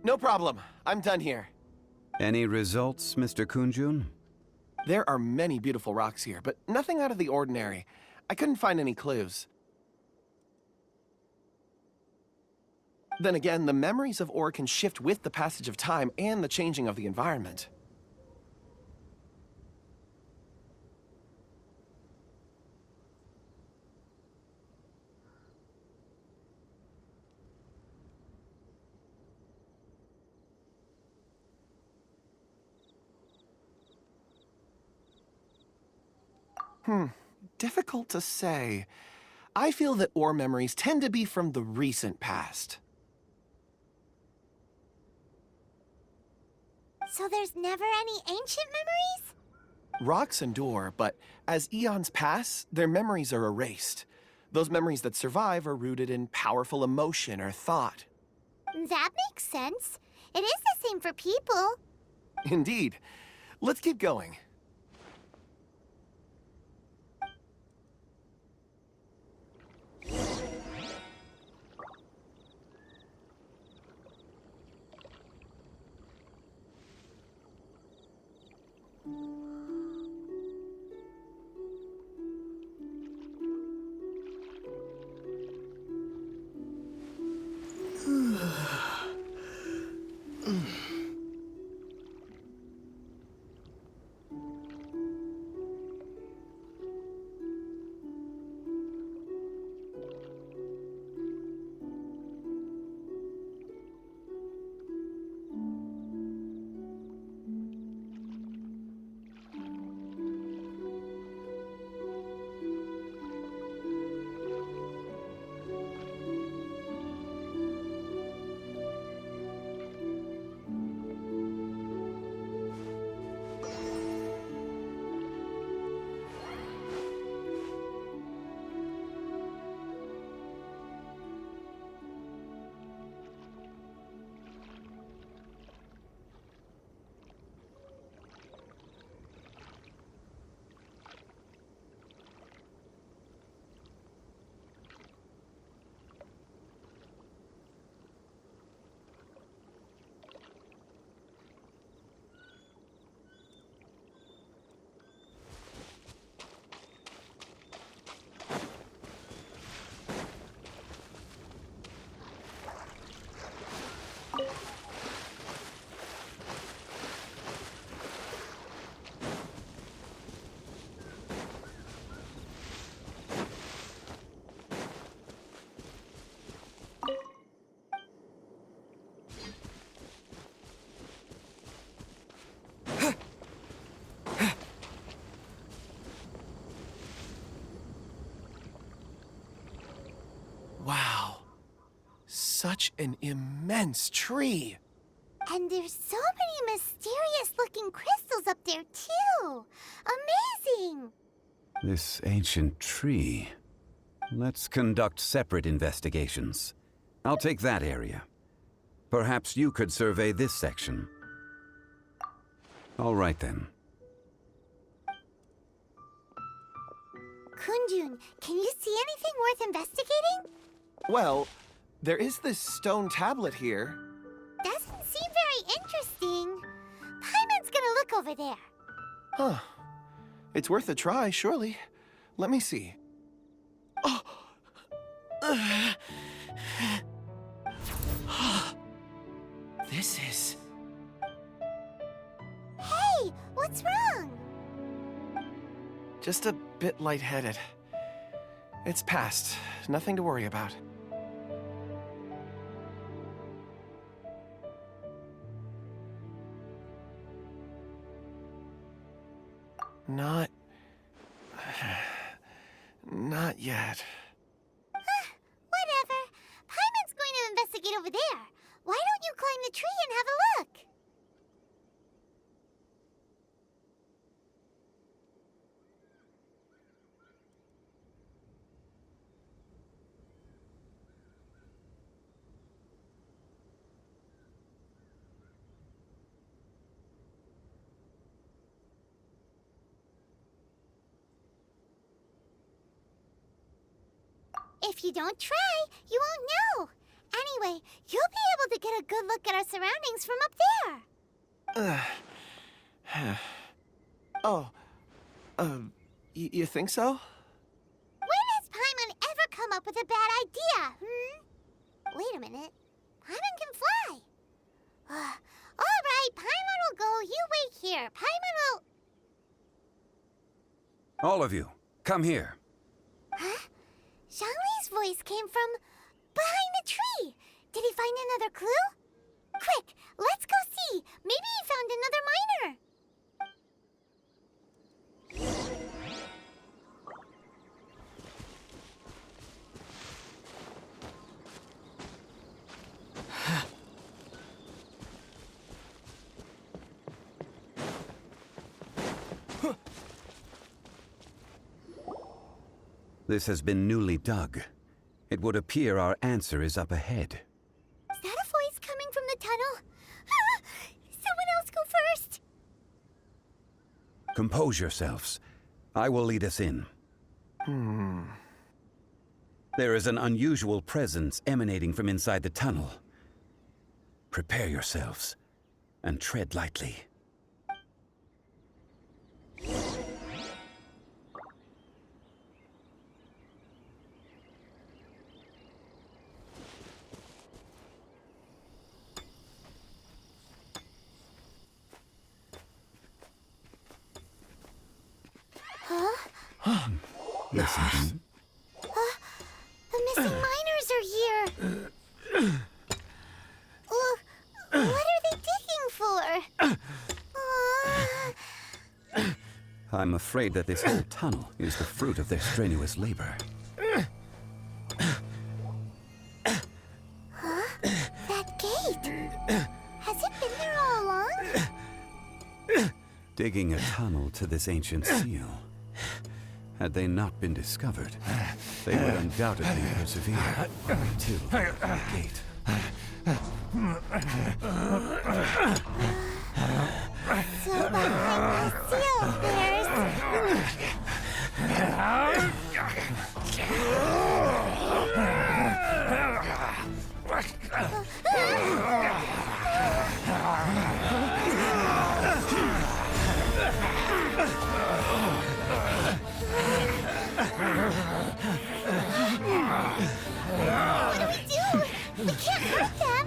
No problem. I'm done here. Any results, Mr. Kunjun? There are many beautiful rocks here, but nothing out of the ordinary. I couldn't find any clues. Then again, the memories of ore can shift with the passage of time and the changing of the environment. Difficult to say. I feel that ore memories tend to be from the recent past. So there's never any ancient memories? Rocks endure, but as eons pass, their memories are erased. Those memories that survive are rooted in powerful emotion or thought. That makes sense. It is the same for people. Indeed. Let's keep going. Wow. Such an immense tree. And there's so many mysterious-looking crystals up there, too. Amazing! This ancient tree. Let's conduct separate investigations. I'll take that area. Perhaps you could survey this section. All right, then. Kunjun, can you see anything worth investigating? Well, there is this stone tablet here. Doesn't seem very interesting. Paimon's gonna look over there. Huh. It's worth a try, surely. Let me see. Oh! This is... Hey, what's wrong? just a bit lightheaded. It's past. Nothing to worry about. Not yet. Whatever. Paimon's going to investigate over there. Why don't you climb the tree and have a look? If you don't try, you won't know. Anyway, you'll be able to get a good look at our surroundings from up there. Oh, you think so? When has Paimon ever come up with a bad idea, Wait a minute. Paimon can fly. All right, Paimon will go. You wait here. Paimon will... All of you, come here. Huh? Zhongli's voice came from behind the tree. Did he find another clue? Quick, let's go see. Maybe he found another miner. This has been newly dug. It would appear our answer is up ahead. Is that a voice coming from the tunnel? Someone else go first. Compose yourselves. I will lead us in. There is an unusual presence emanating from inside the tunnel. Prepare yourselves and tread lightly. Listen. The missing miners are here. What are they digging for? I'm afraid that this whole tunnel is the fruit of their strenuous labor. That gate. Has it been there all along? Digging a tunnel to this ancient seal. Had they not been discovered, they would undoubtedly persevere until the gate. So behind the seal, there's... What do we do? We can't hurt them.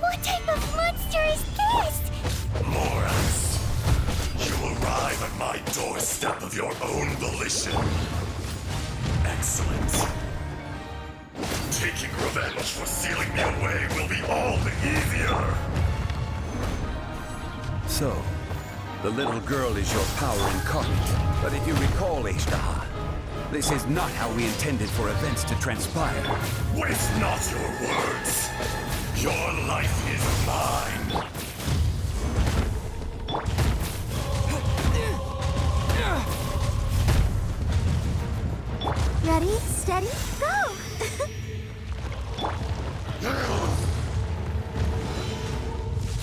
What type of monster is this? Loras, you arrive at my doorstep of your own volition. Excellent. Taking revenge for sealing me away will be all the easier. So, the little girl is your power incarnate. But if you recall, Ishtaha, this is not how we intended for events to transpire. Waste not your words. Your life is mine. Ready, steady, go!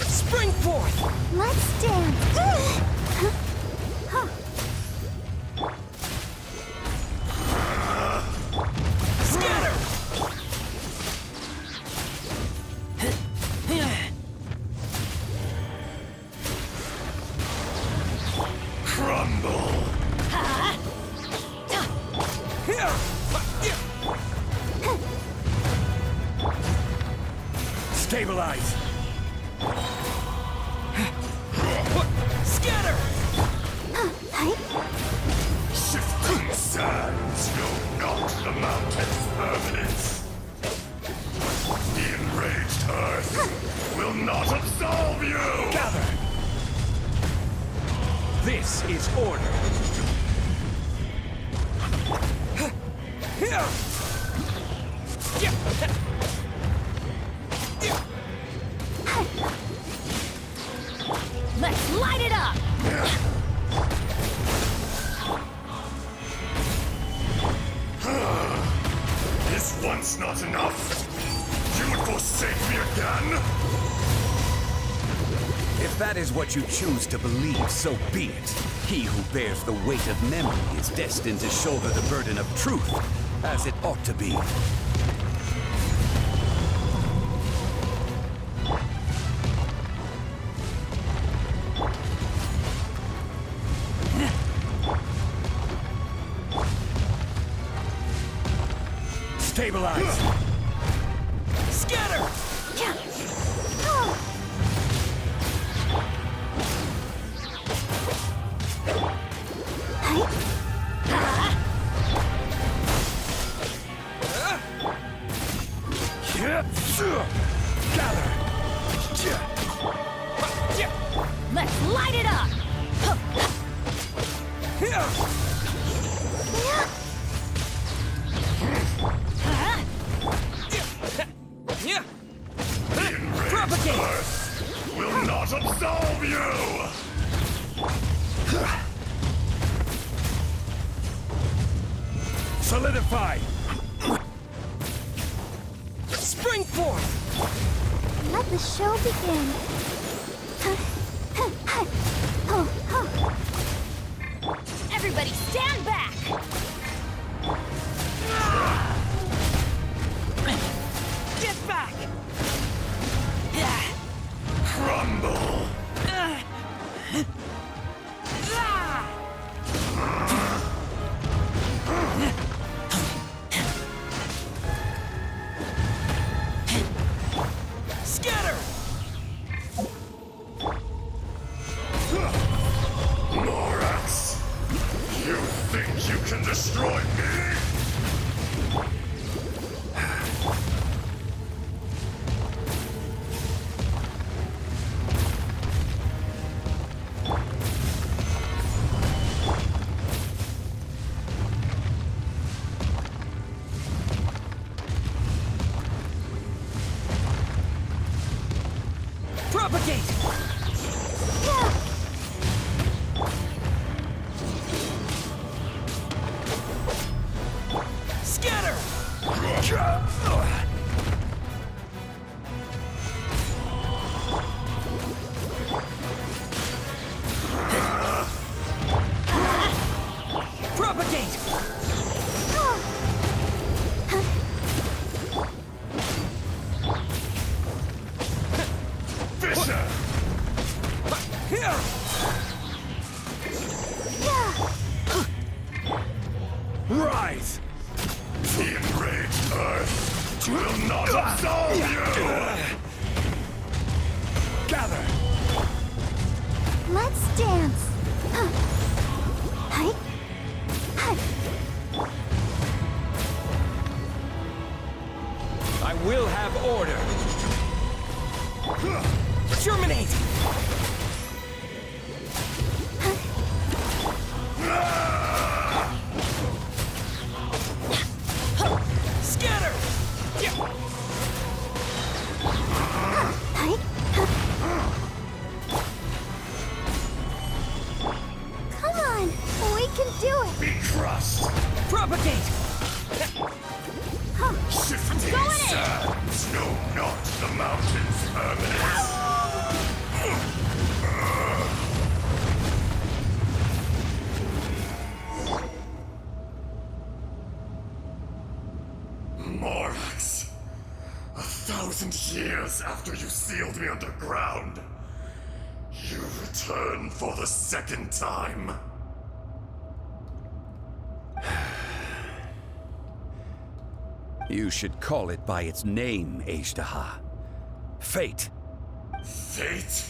Spring forth! Let's dance! Scatter! Crumble. Stabilize! Scatter! Shifting sands know not the mountain's permanence. The enraged earth will not absolve you! Gather! This is order. Let's light it up! Is once not enough? You would forsake me again? If that is what you choose to believe, so be it. He who bears the weight of memory is destined to shoulder the burden of truth, as it ought to be. Stabilize! Scatter! Gather! Let's light it up! The enraged earth will not absolve you! Solidify! Spring forth! Let the show begin. Everybody stand back! Get back! Crumble! Scatter! Morax! You think you can destroy me? Propagate! Scatter! Propagate! Fisher! Rise! The enraged earth will not absolve you! Gather! Let's dance. I will have order! Terminate! Scatter! Come on, we can do it. Be crushed! Propagate! Shifting sands know not the mountain's permanence! Morax! 1,000 years after you sealed me underground, you return for the second time. You should call it by its name, Ashtaha. Fate. Fate?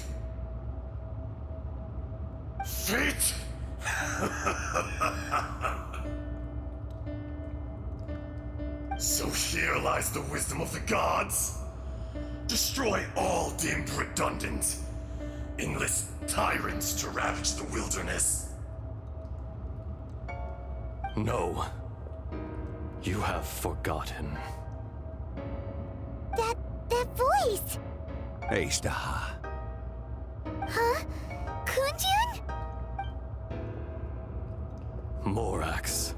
Fate? utilize the wisdom of the gods. Destroy all deemed redundant. Enlist tyrants to ravage the wilderness. No. You have forgotten. That voice! Ashtaha. Huh? Kunjun? Morax.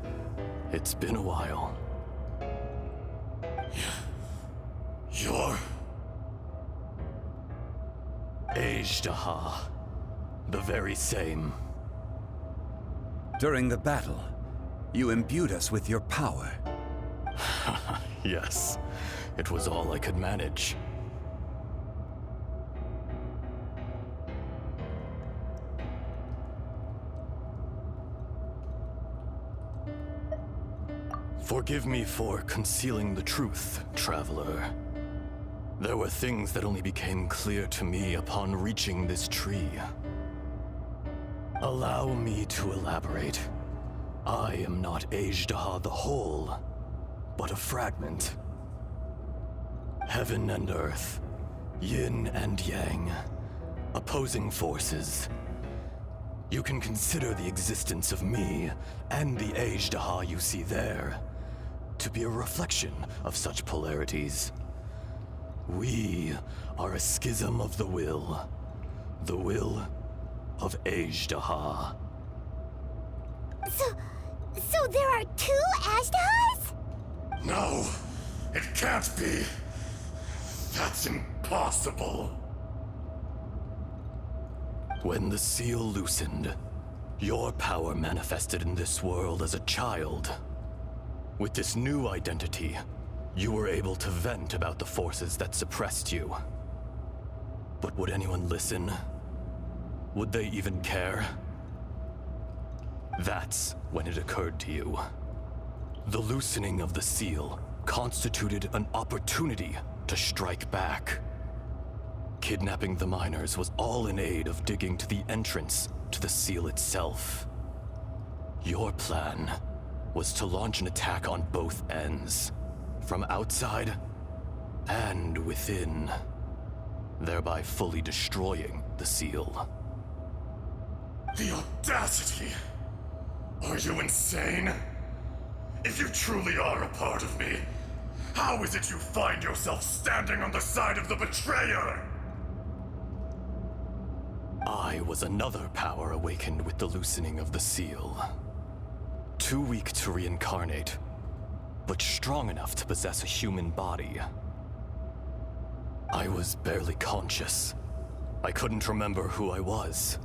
It's been a while. You're... Ashtaha. The very same. During the battle, you imbued us with your power. Yes. It was all I could manage. Forgive me for concealing the truth, traveler. There were things that only became clear to me upon reaching this tree. Allow me to elaborate. I am not Ashtaha the whole, but a fragment. Heaven and earth, yin and yang, opposing forces. You can consider the existence of me and the Ashtaha you see there to be a reflection of such polarities. We are a schism of the will of Ashtaha. So there are two Ashtahas? No, it can't be. That's impossible. When the seal loosened, your power manifested in this world as a child. With this new identity, you were able to vent about the forces that suppressed you. But would anyone listen? Would they even care? That's when it occurred to you. The loosening of the seal constituted an opportunity to strike back. Kidnapping the miners was all in aid of digging to the entrance to the seal itself. Your plan was to launch an attack on both ends, from outside and within, thereby fully destroying the seal. The audacity! Are you insane? If you truly are a part of me, how is it you find yourself standing on the side of the betrayer? I was another power awakened with the loosening of the seal. Too weak to reincarnate, but strong enough to possess a human body. I was barely conscious. I couldn't remember who I was.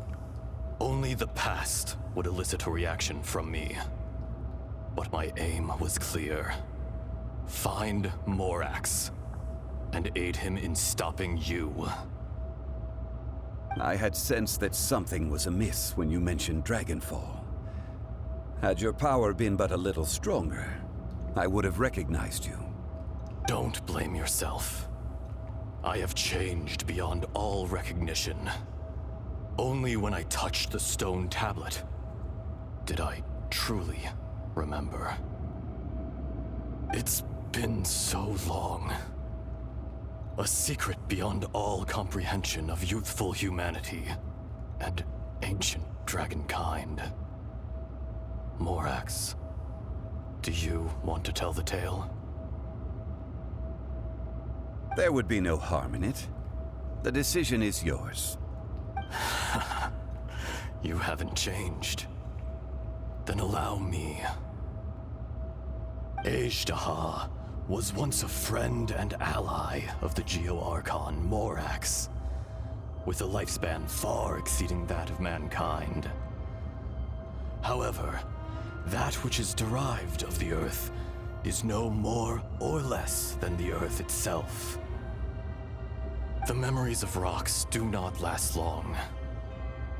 Only the past would elicit a reaction from me. But my aim was clear. Find Morax, and aid him in stopping you. I had sensed that something was amiss when you mentioned Dragonfall. Had your power been but a little stronger, I would have recognized you. Don't blame yourself. I have changed beyond all recognition. Only when I touched the stone tablet did I truly remember. It's been so long. A secret beyond all comprehension of youthful humanity and ancient dragonkind. Morax, do you want to tell the tale? There would be no harm in it. The decision is yours. You haven't changed. Then allow me. Ashtaha was once a friend and ally of the Geo-Archon Morax, with a lifespan far exceeding that of mankind. However, that which is derived of the Earth is no more or less than the Earth itself. The memories of rocks do not last long.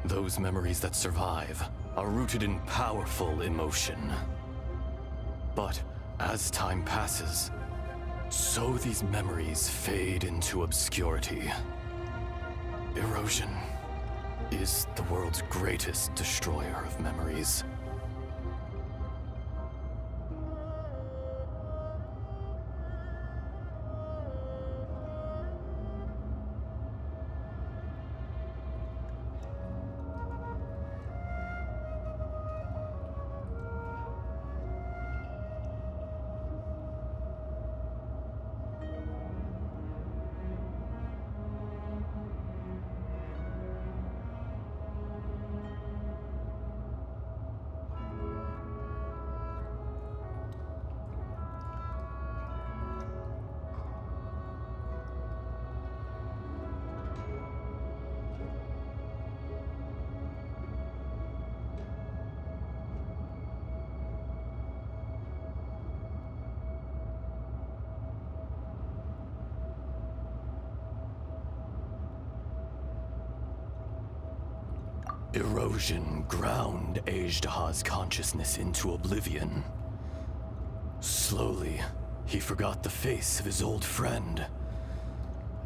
Those memories that survive are rooted in powerful emotion. But as time passes, so these memories fade into obscurity. Erosion is the world's greatest destroyer of memories. Erosion ground Ajdaha's consciousness into oblivion. Slowly, he forgot the face of his old friend,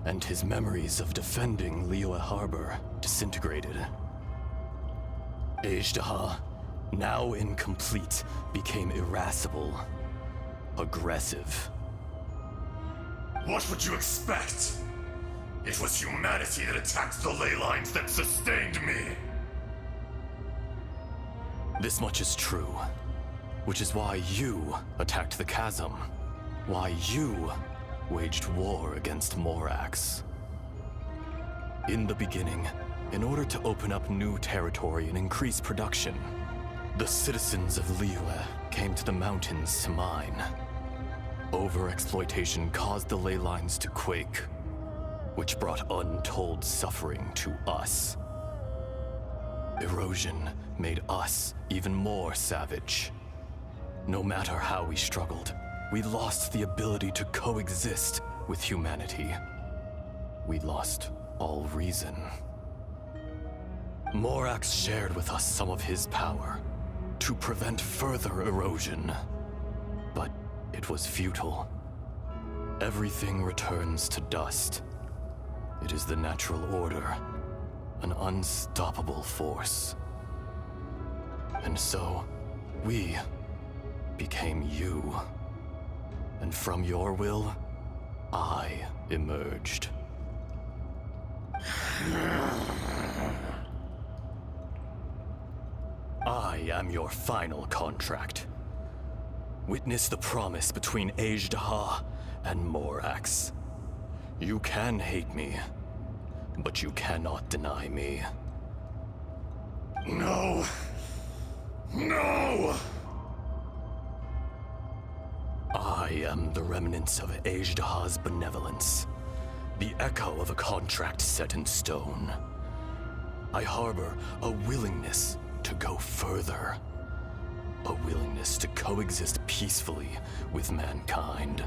and his memories of defending Liyue Harbor disintegrated. Ajdaha, now incomplete, became irascible, aggressive. What would you expect? It was humanity that attacked the ley lines that sustained me. This much is true, which is why you attacked the chasm, why you waged war against Morax. In the beginning, in order to open up new territory and increase production, the citizens of Liyue came to the mountains to mine. Overexploitation caused the ley lines to quake, which brought untold suffering to us. Erosion made us even more savage. No matter how we struggled, we lost the ability to coexist with humanity. We lost all reason. Morax shared with us some of his power to prevent further erosion, but it was futile. Everything returns to dust. It is the natural order, an unstoppable force. And so, we became you. And from your will, I emerged. I am your final contract. Witness the promise between Ajdaha and Morax. You can hate me, but you cannot deny me. No. No! I am the remnants of Ajdaha's benevolence, the echo of a contract set in stone. I harbor a willingness to go further, a willingness to coexist peacefully with mankind.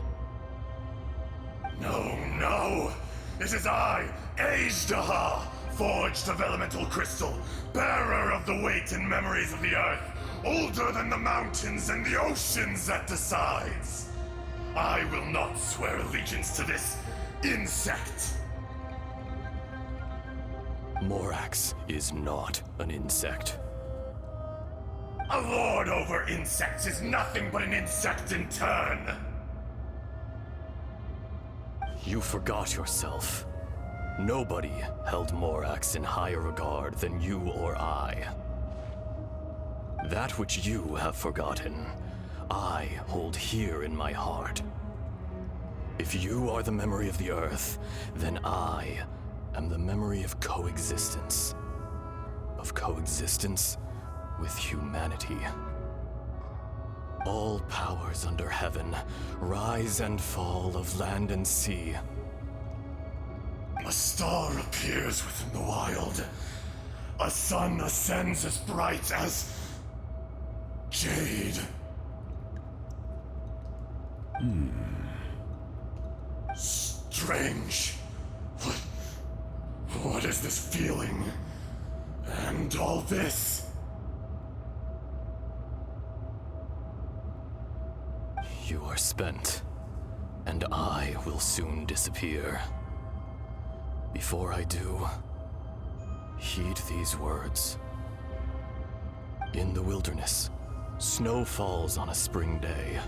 No! It is I, Ajdaha, forged of elemental crystal, bearer of the weight and memories of the earth, older than the mountains and the oceans that decides. I will not swear allegiance to this insect. Morax is not an insect. A lord over insects is nothing but an insect in turn. You forgot yourself. Nobody held Morax in higher regard than you or I. That which you have forgotten, I hold here in my heart. If you are the memory of the Earth, then I am the memory of coexistence. Of coexistence with humanity. All powers under heaven, rise and fall of land and sea. A star appears within the wild. A sun ascends as bright as jade. Strange. What is this feeling? And all this? You are spent, and I will soon disappear. Before I do, heed these words. In the wilderness, snow falls on a spring day.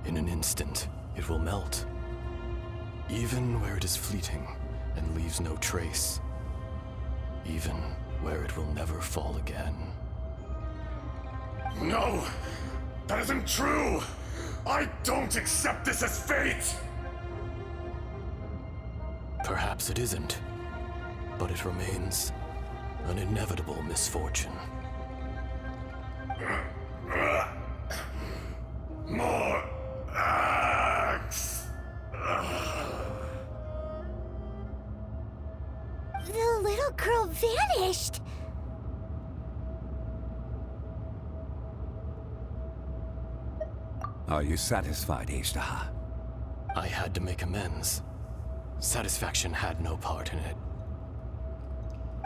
In an instant, it will melt. Even where it is fleeting and leaves no trace. Even where it will never fall again. No! That isn't true! I don't accept this as fate! Perhaps it isn't, but it remains an inevitable misfortune. More axe! The little girl vanished! Are you satisfied, Ajdaha? I had to make amends. Satisfaction had no part in it.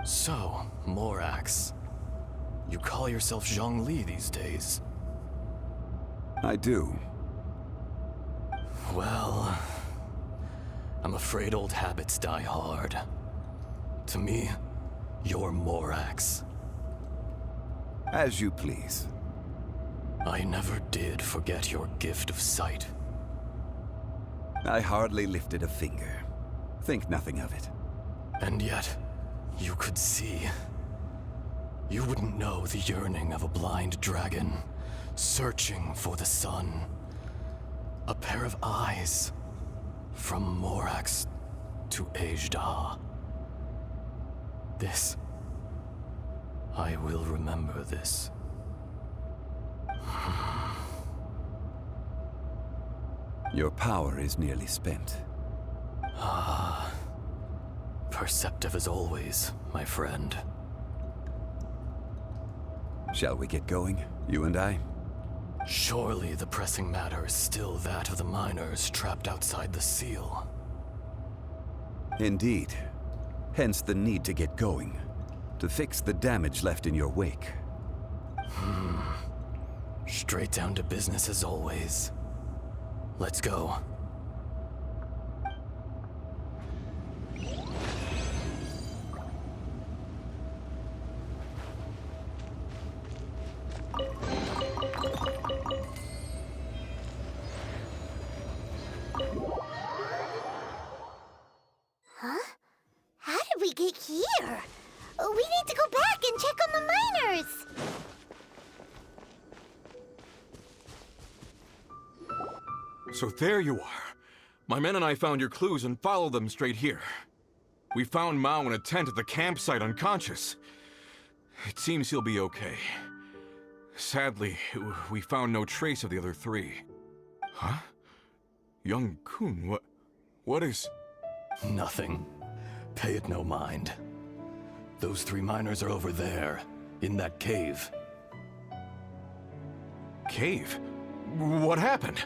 So, Morax. You call yourself Zhongli these days? I do. Well, I'm afraid old habits die hard. To me, you're Morax. As you please. I never did forget your gift of sight. I hardly lifted a finger. Think nothing of it. And yet, you could see. You wouldn't know the yearning of a blind dragon, searching for the sun. A pair of eyes, from Morax to Ajda. This. I will remember this. Your power is nearly spent. Perceptive as always, my friend. Shall we get going, you and I? Surely the pressing matter is still that of the miners trapped outside the seal. Indeed. Hence the need to get going. To fix the damage left in your wake. Straight down to business as always. Let's go. Huh? How did we get here? We need to go back and check on the miners! So there you are. My men and I found your clues and followed them straight here. We found Mao in a tent at the campsite unconscious. It seems he'll be okay. Sadly, we found no trace of the other three. Huh? Young Kun, what is... Nothing. Pay it no mind. Those three miners are over there, in that cave. Cave? What happened?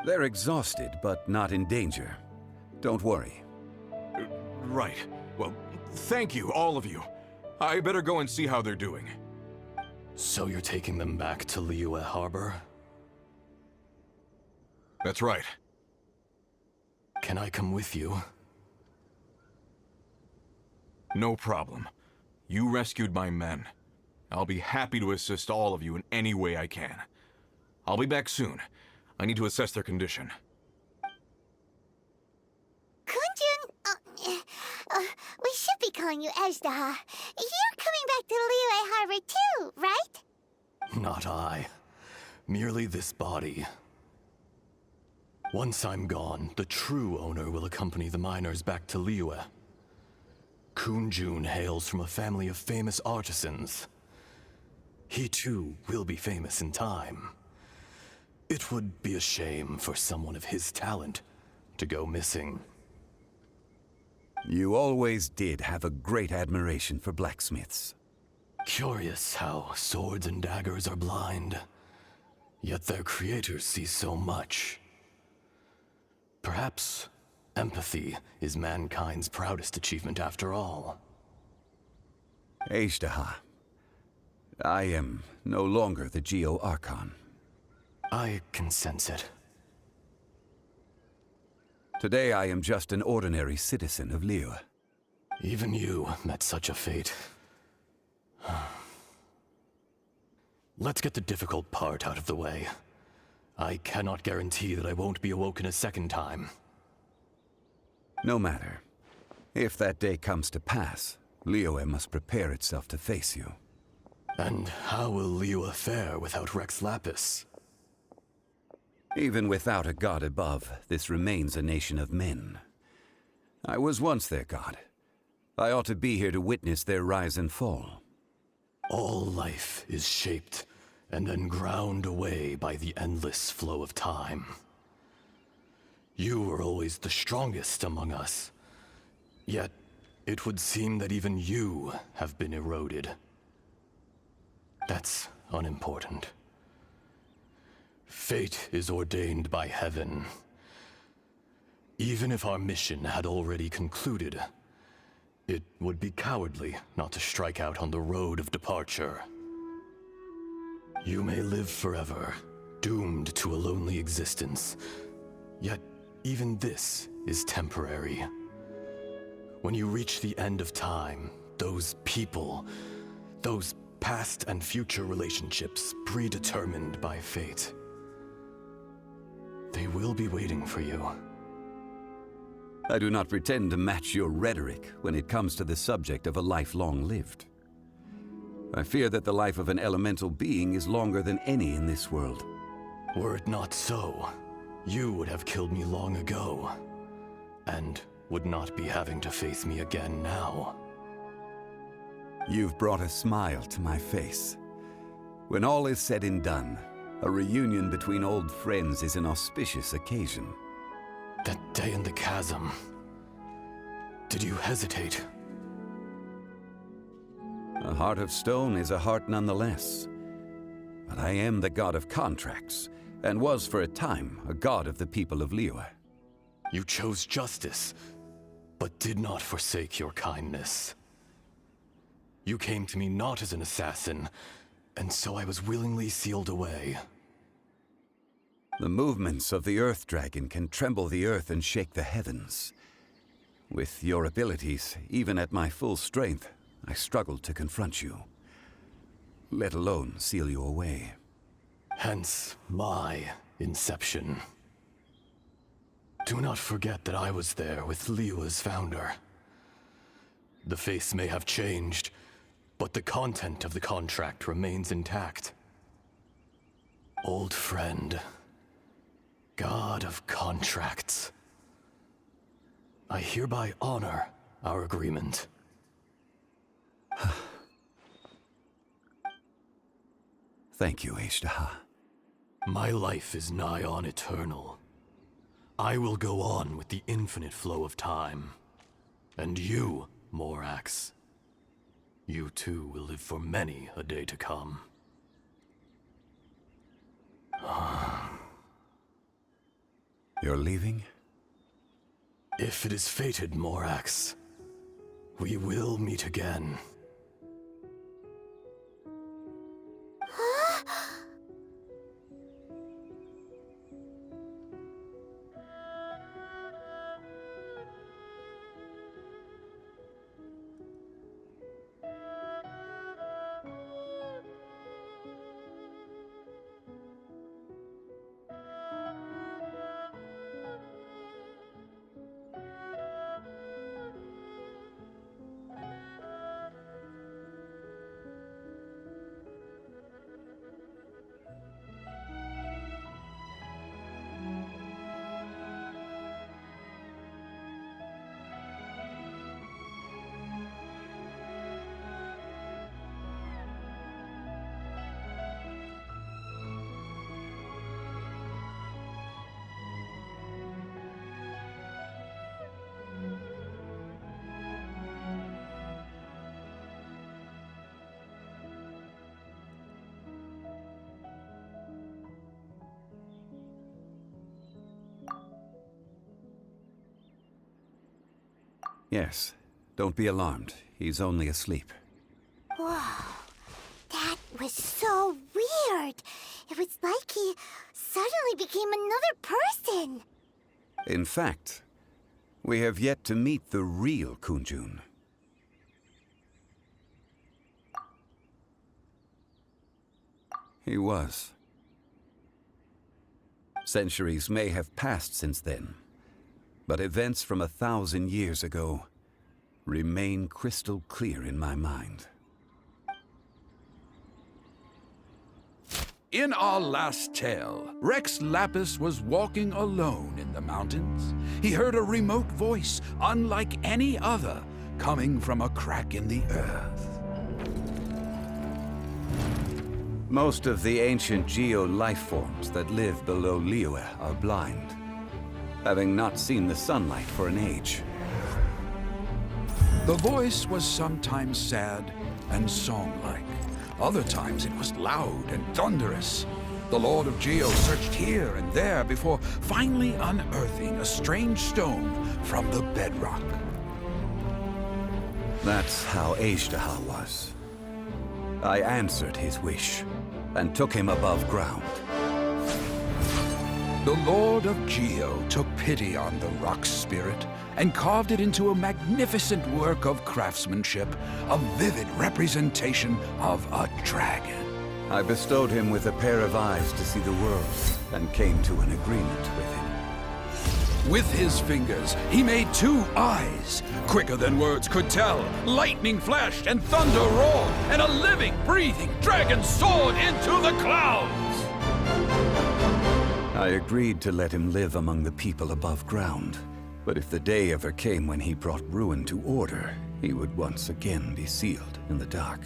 They're exhausted, but not in danger. Don't worry. Right. Well, thank you, all of you. I better go and see how they're doing. So you're taking them back to Liyue Harbor? That's right. Can I come with you? No problem. You rescued my men. I'll be happy to assist all of you in any way I can. I'll be back soon. I need to assess their condition. Kunjun, we should be calling you Ajda. You're coming back to Liyue Harbor too, right? Not I. Merely this body. Once I'm gone, the true owner will accompany the miners back to Liyue. Kunjun hails from a family of famous artisans. He too will be famous in time. It would be a shame for someone of his talent to go missing. You always did have a great admiration for blacksmiths. Curious how swords and daggers are blind, yet their creators see so much. Perhaps empathy is mankind's proudest achievement after all. Ajda, I am no longer the Geo-Archon. I can sense it. Today I am just an ordinary citizen of Liyue. Even you met such a fate. Let's get the difficult part out of the way. I cannot guarantee that I won't be awoken a second time. No matter. If that day comes to pass, Liyue must prepare itself to face you. And how will Liyue fare without Rex Lapis? Even without a god above, this remains a nation of men. I was once their god. I ought to be here to witness their rise and fall. All life is shaped and then ground away by the endless flow of time. You were always the strongest among us. Yet, it would seem that even you have been eroded. That's unimportant. Fate is ordained by heaven. Even if our mission had already concluded, It would be cowardly not to strike out on the road of departure. You may live forever, doomed to a lonely existence. Yet, even this is temporary. When you reach the end of time, those people, those past and future relationships predetermined by fate, they will be waiting for you. I do not pretend to match your rhetoric when it comes to the subject of a life long lived. I fear that the life of an elemental being is longer than any in this world. Were it not so, you would have killed me long ago, and would not be having to face me again now. You've brought a smile to my face. When all is said and done, a reunion between old friends is an auspicious occasion. That day in the chasm, did you hesitate? A heart of stone is a heart nonetheless. But I am the god of contracts, and was for a time a god of the people of Liyue. You chose justice, but did not forsake your kindness. You came to me not as an assassin, and so I was willingly sealed away. The movements of the Earth Dragon can tremble the earth and shake the heavens. With your abilities, even at my full strength, I struggled to confront you, let alone seal you away. Hence my inception. Do not forget that I was there with Liyue's founder. The face may have changed, but the content of the contract remains intact. Old friend, god of contracts, I hereby honor our agreement. Thank you, Ishtaha. My life is nigh on eternal. I will go on with the infinite flow of time. And you, Morax, you too will live for many a day to come. You're leaving? If it is fated, Morax, we will meet again. Yes. Don't be alarmed. He's only asleep. Whoa. That was so weird. It was like he suddenly became another person. In fact, we have yet to meet the real Kunjun. He was. Centuries may have passed since then, but events from 1,000 years ago remain crystal clear in my mind. In our last tale, Rex Lapis was walking alone in the mountains. He heard a remote voice, unlike any other, coming from a crack in the earth. Most of the ancient geo-life forms that live below Liyue are blind, having not seen the sunlight for an age. The voice was sometimes sad and song-like. Other times it was loud and thunderous. The Lord of Geo searched here and there before finally unearthing a strange stone from the bedrock. That's how Azhdaha was. I answered his wish, and took him above ground. The Lord of Geo took pity on the rock spirit and carved it into a magnificent work of craftsmanship, a vivid representation of a dragon. I bestowed him with a pair of eyes to see the world, and came to an agreement with him. With his fingers, he made 2 eyes. Quicker than words could tell, lightning flashed and thunder roared, and a living, breathing dragon soared into the clouds! I agreed to let him live among the people above ground. But if the day ever came when he brought ruin to order, he would once again be sealed in the dark.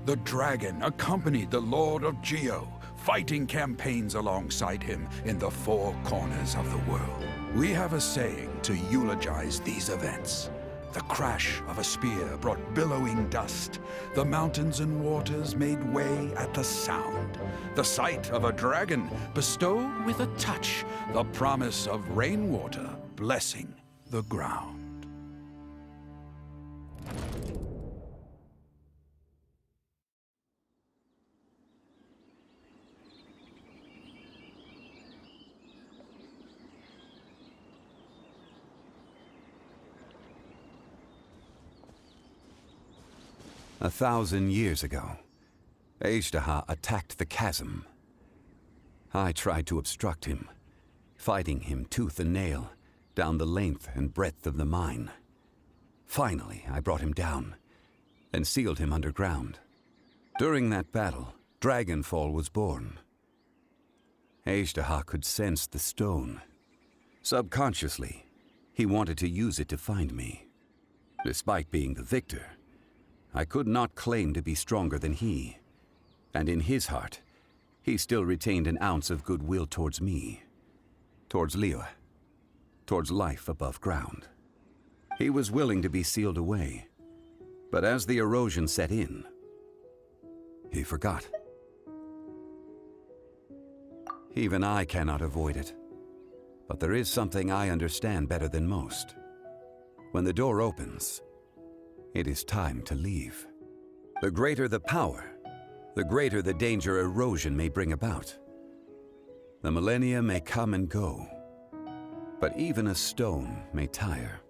The dragon accompanied the Lord of Geo, fighting campaigns alongside him in the 4 corners of the world. We have a saying to eulogize these events. The crash of a spear brought billowing dust. The mountains and waters made way at the sound. The sight of a dragon bestowed with a touch the promise of rainwater blessing the ground. A 1,000 years ago, Azhdaha attacked the chasm. I tried to obstruct him, fighting him tooth and nail down the length and breadth of the mine. Finally, I brought him down and sealed him underground. During that battle, Dragonfall was born. Azhdaha could sense the stone. Subconsciously, he wanted to use it to find me. Despite being the victor, I could not claim to be stronger than he, and in his heart, he still retained an ounce of goodwill towards me, towards Liyue, towards life above ground. He was willing to be sealed away, but as the erosion set in, he forgot. Even I cannot avoid it, but there is something I understand better than most. When the door opens, it is time to leave. The greater the power, the greater the danger erosion may bring about. The millennia may come and go, but even a stone may tire.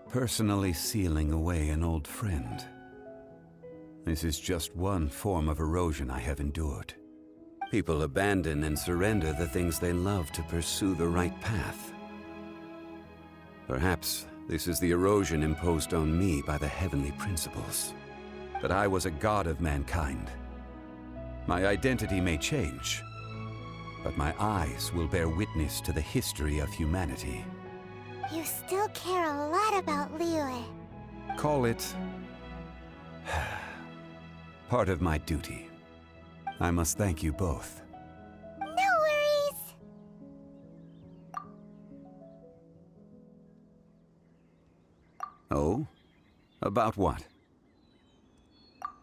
Personally sealing away an old friend. This is just one form of erosion I have endured. People abandon and surrender the things they love to pursue the right path. Perhaps this is the erosion imposed on me by the heavenly principles. That I was a god of mankind. My identity may change, but my eyes will bear witness to the history of humanity. You still care a lot about Liyue. Call it part of my duty. I must thank you both. No worries. Oh? About what?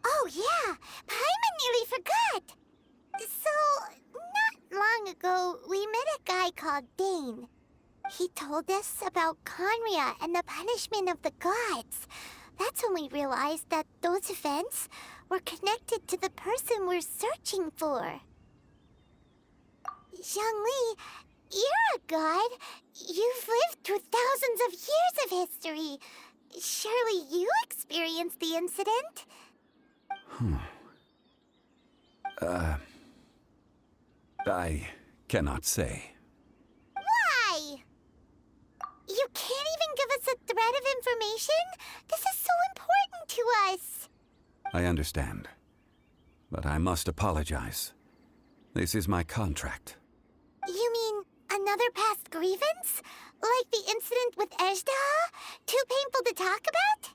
Oh yeah, Paimon nearly forgot. So, not long ago, we met a guy called Dane. He told us about Conria and the punishment of the gods. That's when we realized that those events were connected to the person we're searching for. Zhongli, you're a god. You've lived through thousands of years of history. Surely you experienced the incident? I cannot say. Why? You can't even give us a thread of information? This is so important to us. I understand. But I must apologize. This is my contract. You mean another past grievance? Like the incident with Azhdaha? Too painful to talk about?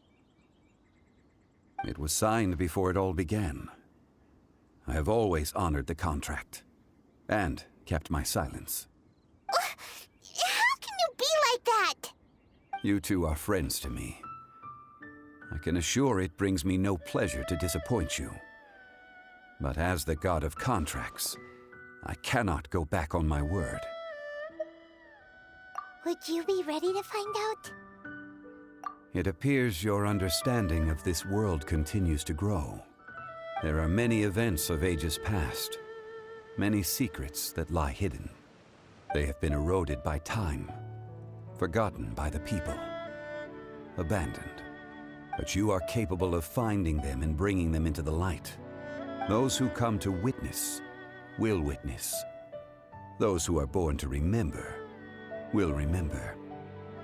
It was signed before it all began. I have always honored the contract. And kept my silence. How can you be like that? You two are friends to me. I can assure it brings me no pleasure to disappoint you. But as the god of contracts, I cannot go back on my word. Would you be ready to find out? It appears your understanding of this world continues to grow. There are many events of ages past, many secrets that lie hidden. They have been eroded by time, forgotten by the people, abandoned. But you are capable of finding them and bringing them into the light. Those who come to witness will witness. Those who are born to remember will remember.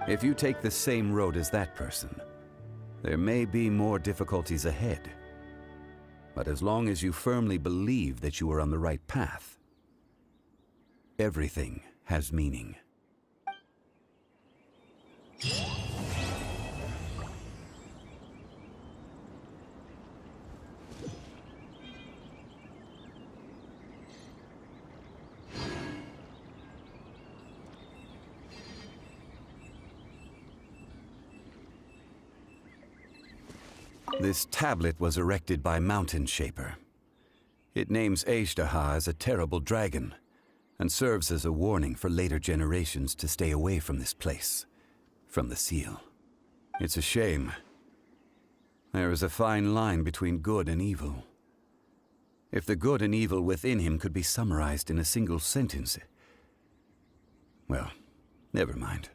If you take the same road as that person, there may be more difficulties ahead. But as long as you firmly believe that you are on the right path, everything has meaning. This tablet was erected by Mountain Shaper. It names Azhdaha as a terrible dragon, and serves as a warning for later generations to stay away from this place, from the seal. It's a shame. There is a fine line between good and evil. If the good and evil within him could be summarized in a single sentence... Well, never mind.